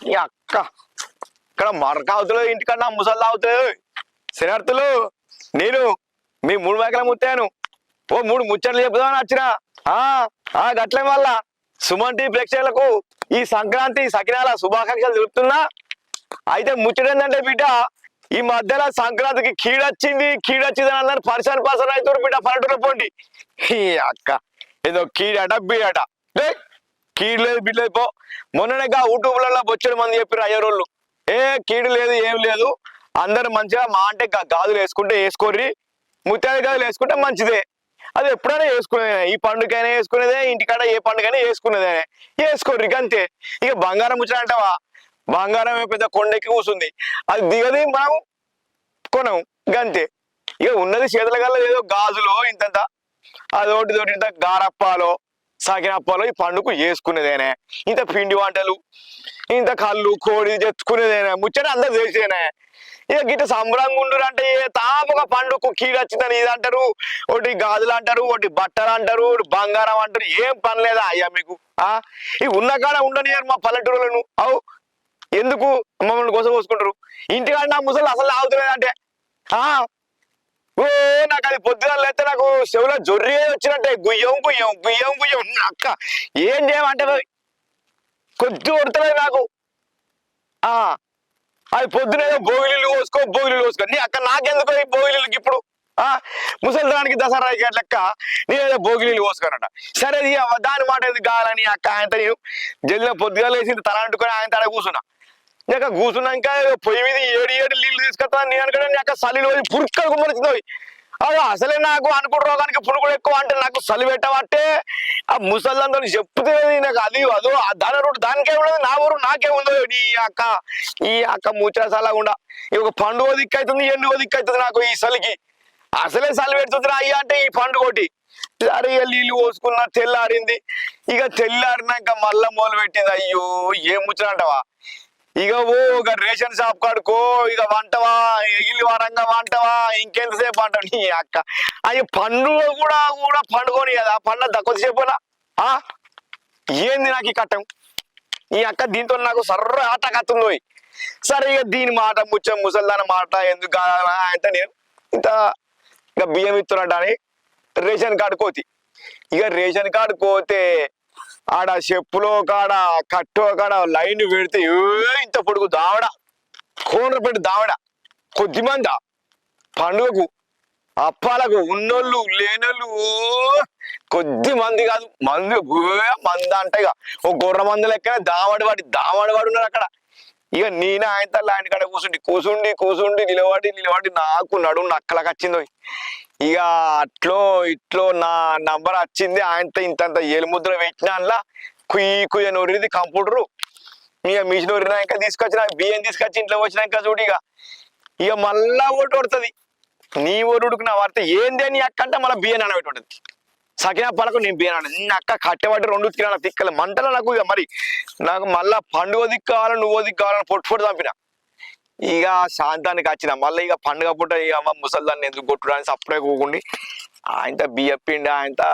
ఈ అక్క ఇక్కడ మరక అవుతలేదు, ఇంటికన్నా ముసలి అవుతుంది. శనార్థులు నేను మీ 3 మేకల ముత్తాను. ఓ 3 ముచ్చట్లు చెప్పుదామని వచ్చినా. గట్లే వల్ల సుమన్ టీవీ ప్రేక్షకులకు ఈ సంక్రాంతి సకినాల శుభాకాంక్షలు తెలుపుతున్నా. అయితే ముచ్చటేందంటే బిడ్డ, ఈ మధ్యలో సంక్రాంతికి కీడొచ్చిందని అందరు పరిసర అవుతారు బిడ్డ. పల్లెటూరు పోండి. ఈ అక్క ఏదో కీడట బీడట. కీడు లేదు బిడ్డలేదు పో. మొన్ననేగా యూట్యూబ్లలో బొచ్చడు మంది చెప్పారు అయ్యరోళ్ళు, కీడు లేదు ఏం లేదు, అందరు మంచిగా మా అంటే గాజులు వేసుకోర్రి, ముత్యాల గాజులు వేసుకుంటే మంచిదే. అది ఎప్పుడైనా వేసుకునేదే, ఈ పండుగైనా వేసుకునేదే, ఇంటికాడ ఏ పండుగైనా వేసుకునేదే, వేసుకోర్రి అంతే. ఇక బంగారం ముచ్చట అంటావా, బంగారం పెద్ద కొండెక్కి కూర్చుంది, అది దిగది మనం కొనం గంతే. ఇక ఉన్నది చేతుల గల్ల ఏదో గాజులో ఇంతంత, అదోటి ఇంత గారప్పాలో సకినప్పాలో ఈ పండుగ వేసుకునేదేనే. ఇంత పిండి వంటలు, ఇంత కళ్ళు కోడి తెచ్చుకునేదేనే, ముచ్చట అందరు చేసేనే. ఇక గిట్ట సంబరంగా ఉండురు అంటే తాపక పండుగ కీడొచ్చిందని ఇది అంటారు, ఒకటి గాజులు అంటారు, ఒకటి బట్టలు అంటారు, ఒకటి బంగారం అంటారు. ఏం పని లేదా అయ్యా మీకు? ఈ ఉన్న కాడ ఉండనియారు మా పల్లెటూరులను. అవు ఎందుకు మమ్మల్ని కోసం పోసుకుంటారు? ఇంటికాడ నా ముసలు అసలు ఆగుతలేదంటే ఓ నాకు అది పొద్దున లేస్తే నాకు చెవులో జొర్రి వచ్చినట్టే గుయ్యం గుయ్యం గుయ్యం గుయ్యం. అక్క ఏం చేయమంటే కొద్ది కొడతలేదు నాకు. అది పొద్దునేదో భోగిలీలు పోసుకో నీ అక్క. నాకెందుకు ఈ భోగిలీలకి ఇప్పుడు? ముసలిదానికి దసరా లెక్క నేనేదో భోగిలీలు పోసుకోనట. సరే దాని మాట ఎందుకు కావాలని అక్క ఆయనతో నేను జల్దిన పొద్దుగా లేచి తల అంటుకొని ఆయన తడ కూర్చున్నా. ఇక కూర్చున్నాక పొయ్యి మీద 7 నీళ్లు తీసుకొస్తాను నేను అనుకున్నాను. అక్క చలిలో పురుక్కలు గుమ్మరిస్తుంది. అసలే నాకు అనుకుంటు రోగానికి పురుగులు ఎక్కువ అంటే నాకు చలి పెట్టబట్టే ఆ ముసలిదంతో చెప్తే నాకు అది అదో దాని రూట్ దానికే ఉండదు, నా ఊరు నాకే ఉండదు. ఈ అక్క ముచ్చసలాగుండా ఒక పండుగ దిక్కు అవుతుంది, ఎండుగో దిక్కు అవుతుంది నాకు ఈ చలికి. అసలే చలి పెడుతుంది అయ్యా అంటే ఈ పండుగ ఒకటి. సరే నీళ్ళు పోసుకున్నా, తెల్లారింది. ఇక తెల్లారినాక మళ్ళా మొదలు పెట్టింది. అయ్యో ఏం ముచ్చటంటావా? ఇక ఒక రేషన్ షాప్ కాడుకో, ఇక వంటవా, ఇల్లు వారంగా వంటవా, ఇంకెంతసేపు అంటావు నీ అక్క. అవి పండుగ కూడా పండుగని కదా, పండుగ కొద్దిసేపునా ఏంది నాకు ఈ కట్టం? ఈ అక్క దీంతో నాకు సర్ర ఆట కత్తుందో. సరే ఇక దీని మాట ముసల్దాని మాట ఎందుకు కాదా అంటే నేను ఇంత ఇక బియ్యం ఇస్తున్నట్టు అని రేషన్ కార్డు కోతి. ఇక రేషన్ కార్డు కోతే ఆడ చెప్పులో కాడ కట్టో కాడ లైన్ పెడితే ఇంత పొడుగు దావడ, కోనర పెట్టి దావడ. కొద్దిమంది పండుగకు అప్పాలకు ఉన్నోళ్ళు లేనోళ్ళు కొద్ది మంది కాదు, మంది అంటే ఇక ఓ గొర్ర మంది లెక్కనే దావడి వాడు ఉన్నారు అక్కడ. ఇక నేనే ఆయన కాడ కూర్చుండి నిలబడి నాకు నడుము నక్కలకు వచ్చిందో. ఇక ఇట్లో నా నంబర్ వచ్చింది. ఆయనతో ఇంతంత ఏలుముద్ర పెట్టినా అందులో కుయ్య నొరిది కంప్యూటరు. ఇక మిషన్ నొరినాక తీసుకొచ్చిన బియ్యం తీసుకొచ్చి ఇంట్లో వచ్చినాక చూడు ఇక మళ్ళా ఓటు కొడుతుంది. నీ ఓటుకు నా వార్త ఏందే నీ అక్క అంటే మళ్ళీ బియ్యం నానబెట్టి ఉంటుంది. సకినా పలకు నేను బియ్యం నాన నీ అక్క కట్టెబట్టి 2 కిలోల తిక్కలు మంటలు నాకు. ఇక మరి నాకు మళ్ళా పండుగ దిక్కు కావాలని నువ్వో దిక్కు కావాలని పొట్టు చంపిన. ఇక శాంతానికి వచ్చిన మళ్ళీ ఇక పండుగ పుట్ట ఇక ముసల్దాన్ని ఎందుకు కొట్టుడానికి సప్పుడే కూకుండి ఆయనతో బియ్య పిండి ఆయనతో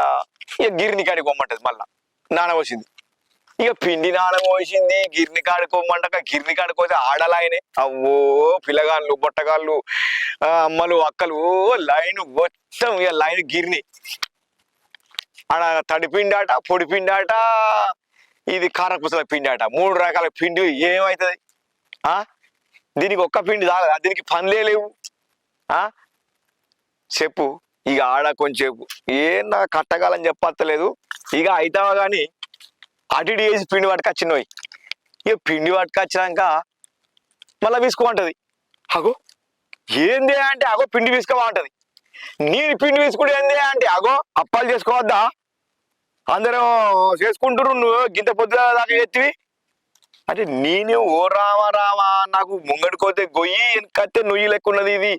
ఇక గిరిని కాడికి పోమంటది. మళ్ళా నాన పోసింది. ఇక పిండి నాన పోసింది, గిరిని కాడుకోమంటాక గిరిని కాడుకోతే ఆడలాయనే అవ్వో పిల్లగాళ్ళు బొట్టగాళ్ళు అమ్మలు అక్కలు లైన్ మొత్తం. ఇక లైన్ గిరిని ఆడ తడిపిండి ఆట, పొడి పిండి ఆట, ఇది కారపూసల పిండి ఆట. 3 రకాల పిండి ఏమవుతుంది? దీనికి ఒక్క పిండి చాలదా? దీనికి పనులే లేవు. చెప్పు ఇక ఆడ కొంచెంసేపు ఏం నా కట్టగాలని చెప్పలేదు. ఇక అవుతావా కానీ అటు వేసి పిండి పట్టుకొచ్చినవి. ఇక పిండి పట్టుకొచ్చినాక మళ్ళీ తీసుకోమంటది. అగో ఏందే అంటే అగో పిండి తీసుకోమంటది. నేను పిండి తీసుకుంటే ఏందే అంటే అగో అప్పాలు చేసుకోవద్దా, అందరూ చేసుకుంటారు, నువ్వు గింత పొద్దున దాకా ఎత్తివి అంటే నేనే ఓ రామా నాకు ముంగడికోతే గొయ్యి వెనకత్తే నొయ్యి లెక్కున్నది. ఇది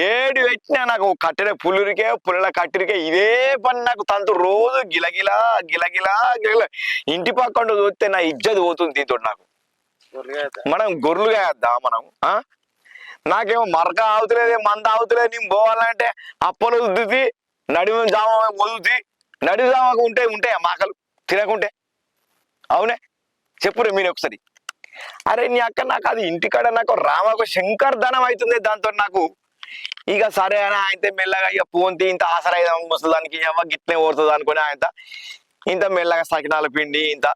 ఏడు పెట్టినా నాకు కట్టెల పుల్లల కట్టెరికే ఇదే పని నాకు తంతు. రోజు గిలగిలా ఇంటి పక్కన చూస్తే నా ఇజ్జత్ పోతుంది దీంతో. నాకు మనం గొర్రెలుగా వేద్దా మనం? నాకేమో మరక ఆవుతలేదు, మంద ఆవుతలేదు. నేను పోవాలంటే అప్పలు వద్దుతి, నడిమి జామ వదులుతి. నడిమి జామకు ఉంటాయి మాకలు తినకుంటే. అవునే చెప్పురే మీరు ఒకసారి. అరే నీ అక్క నాకు అది ఇంటికాడ నాకు రామకు శంకర్ ధనం అవుతుంది దాంతో నాకు. ఇక సరే అని ఆయన మెల్లగా ఇక పోంతి ఇంత ఆసరైదాం ముసలిదానికి గిట్నే ఓడుతుంది అనుకుని ఆయన ఇంత మెల్లగా సకినాల పిండి ఇంత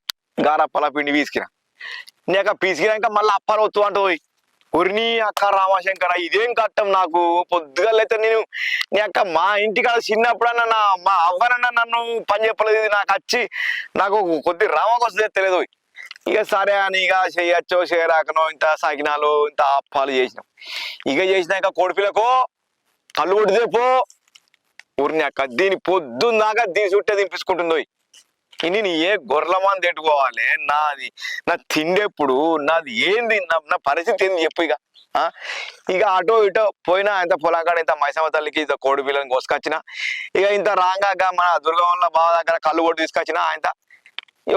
గారప్పల పిండి పీసికిన. నీ అక్క పీసికినాక మళ్ళీ అప్పాలు వస్తూ అంటుంది. ఉరిని అక్క రామశంకర ఇదేం కట్టం నాకు పొద్దుగాలైతే నేను నీ అక్క మా ఇంటికాడ చిన్నప్పుడన్నా మా అవ్వనన్నా నన్ను పని చెప్పలేదు. ఇది నాకు వచ్చి నాకు కొద్ది రామకు వస్తే తెలియదు. ఇక సరే అని ఇక చేయొచ్చో చేయరాకనో ఇంత సకినాలు ఇంత అప్పాలు చేసినాం. ఇక చేసినాక కోడిపిల్లకు కళ్ళు కొట్టిదేపో ఊరిని అక్క దీని పొద్దున్నాక దీని చుట్టే దింపించుకుంటుందో. ఇన్ని నీ ఏ గొర్రెలమని తిట్టుకోవాలి నాది నా తిండెప్పుడు నాది ఏంది నా పరిస్థితి ఏంది చెప్పు. ఇక అటో ఇటో పోయినా ఇంత పొలంకాడ ఇంత మైసమ్మ తల్లికి ఇంత కోడి పిల్లని కోసుకొచ్చిన. ఇక ఇంత రాగాక మన దుర్గంలో బావ దగ్గర కళ్ళు కొట్టి తీసుకొచ్చిన. ఆయన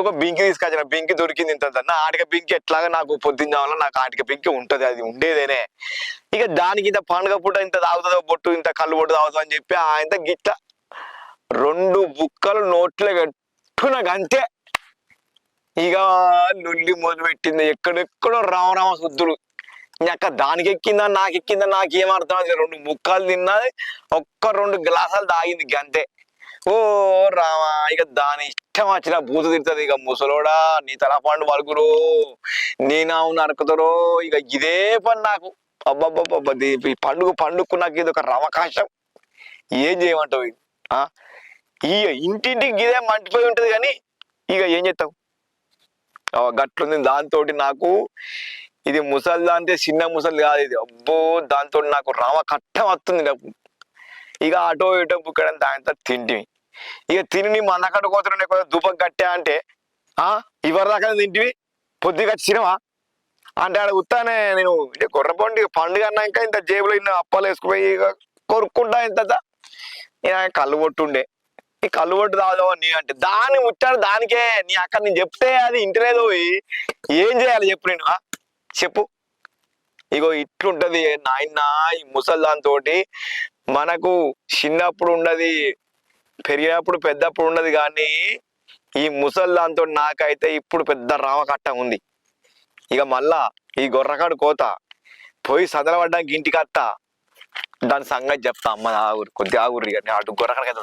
ఒక బింకి తీసుకొచ్చిన. బింకి దొరికింది ఇంత నా ఆటిక బింకి ఎట్లాగా నాకు పొద్దున్న వల్ల నాకు ఆటిక బింకి ఉంటది అది ఉండేదేనే. ఇక దానికి ఇంత పండుగ పూట ఇంత తాగుతుందో బొట్టు ఇంత కళ్ళు బొట్టు తాగుతుంది అని చెప్పి ఆయన గిట్ట 2 బుక్కలు నోట్లే కట్టుకున్నాక అంతే. ఇక లుల్లి మొదలు పెట్టింది. ఎక్కడెక్కడో రామరామ శుద్ధుడు. అక్క దానికి ఎక్కిందా నాకు ఎక్కిందా నాకేమర్థం అది. 2 ముక్కలు తిన్నది ఒక్క 2 గ్లాసాలు తాగింది అంతే. ఓ రామా ఇక దాని ఇష్టం వచ్చిన బూతు తిడుతుంది. ఇక ముసలోడా నీ తలపండు పలుకురు నీ నావు నరుకుతారో. ఇక ఇదే పని నాకు. అబ్బబ్బబ్బ ఈ పండుగకు నాకు ఇది ఒక అవకాశం. ఏం చేయమంటావు? ఇక ఇంటింటికి ఇదే మంటిపోయి ఉంటది కానీ ఇక ఏం చేస్తావు గట్లుంది. దాంతో నాకు ఇది ముసలి దాంతో చిన్న ముసలి కాదు ఇది. అబ్బో దాంతో నాకు రామ కట్టం వస్తుంది నాకు. ఇక అటో ఇటో బుక్కడం దాంతో తింటివి. ఇక తిని మందకట్టు కోతున్నా కొంచెం దుప్పం కట్టా అంటే ఇవరి దాకా తింటివి పొద్దుగా వచ్చినవా అంటే ఆడ ఉత్తానే నేను గొర్రెపండి పండుగ అన్నాక ఇంత జేబులో ఇన్న అప్పాలు వేసుకుపోయి కొరుక్కుంటా ఇంత కళ్ళు కొట్టుండే. ఈ కళ్ళు కొట్టు తాగుదావు నీ అంటే దాన్ని ముట్టాడు దానికే. నీ అక్కడ నేను చెప్తే అది ఇంటలేదు. ఏం చేయాలి చెప్పు నేను చెప్పు. ఇగో ఇట్లుంటది నాయన ఈ ముసలి దాంతో. మనకు చిన్నప్పుడు ఉండదు పెరిగినప్పుడు పెద్దప్పుడు ఉండదు కానీ ఈ ముసలి దాంతో నాకైతే ఇప్పుడు పెద్ద రామకట్టం ఉంది. ఇక మళ్ళా ఈ గొర్రకాడు కోత పోయి సదలబడ్డానికి ఇంటికి వస్తా దాని సంగతి చెప్తా. అమ్మ ఆగురు కొద్ది ఆగుర్రి కానీ అటు గొర్రకాడికి